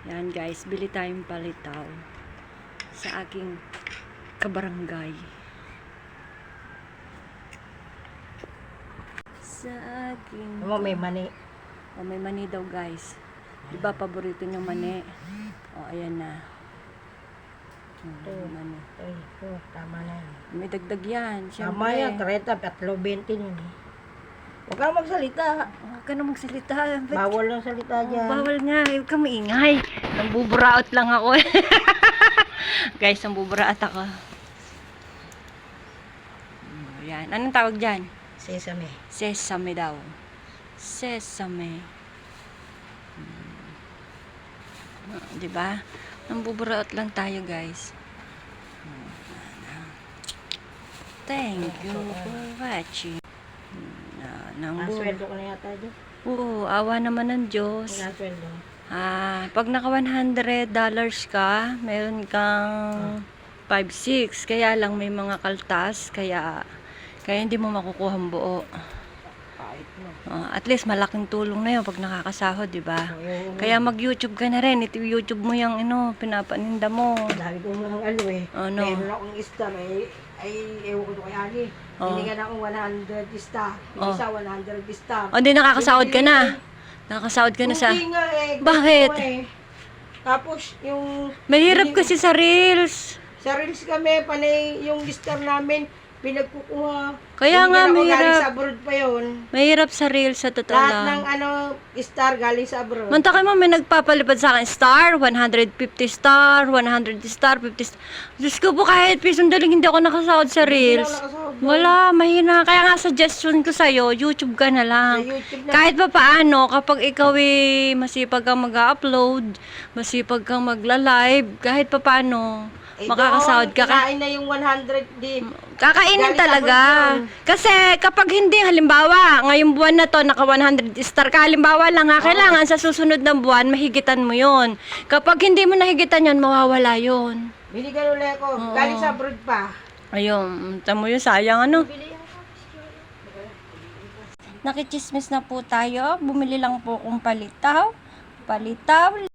Yan guys, bili tayong palitaw sa aking kabarangay. Sa aking... May mani. Oh, may mani daw guys. Diba paborito niyong mani? Oh, ayan na. Mani. Tama na yan. May dagdag yan. Tama yan, 30, 3.20 yun eh. Huwag kang magsalita. Huwag ka na magsalita. Bawal lang salita dyan. Bawal nga. Huwag ka maingay. Nambuburaot lang ako. Guys, nambuburaot ako. Yan. Anong tawag dyan? Sesame. Sesame daw. Sesame. Diba? Nambuburaot lang tayo, guys. Thank you for watching. Nasweldo ko na yata dyan. Oo, awa naman ng Diyos. Nasweldo. Pag naka $100 ka, meron kang 5-6. Kaya lang may mga kaltas, kaya hindi mo makukuha ang buo. Kahit mo. At least malaking tulong na yun pag nakakasahod, di ba? Kaya mag-YouTube ka na rin. Ito YouTube mo yung pinapaninda mo. Dahil ko lang eh. Ano? Meron akong star ay ewan ko kaya ni. Binigyan akong 100 star. Yung isa 100 star. Hindi nakakasahod ka na. Nakakasahod ka na sa... Hindi nga eh. Bakit? Tapos yung... Mahirap kasi sa Reels. Sa Reels kami, panay yung star namin, pinagkukuha. Kaya nga, Galing mahirap. sa abroad pa yun. Mahirap sa Reels, sa totoo Lahat lang. ng star galing sa abroad. Mantakay mo, may nagpapalipad sa akin, star, 150 star, 100 star, 50 star. Diyos ko po, kahit pisong daling hindi ako nakasahod sa Reels. Wala, mahina. Kaya nga, suggestion ko sa'yo, YouTube ka na lang. Sa YouTube na. Kahit pa paano, kapag ikaw masipag kang mag-upload, masipag kang magla-live, kahit pa paano, makakasahod ka. Kakain na yung 100 di. Kakainin Galing sa talaga. abroad yun. Kasi kapag hindi, halimbawa, ngayong buwan na to, naka 100 star ka, halimbawa lang ha, kailangan sa susunod na buwan, mahigitan mo yon. Kapag hindi mo nahigitan yon, mawawala yon. Binigyan ulit ako. Galing sa abroad pa. Ayun, tamo yun, sayang ano. Nakichismis na po tayo. Bumili lang po kong palitaw. Palitaw.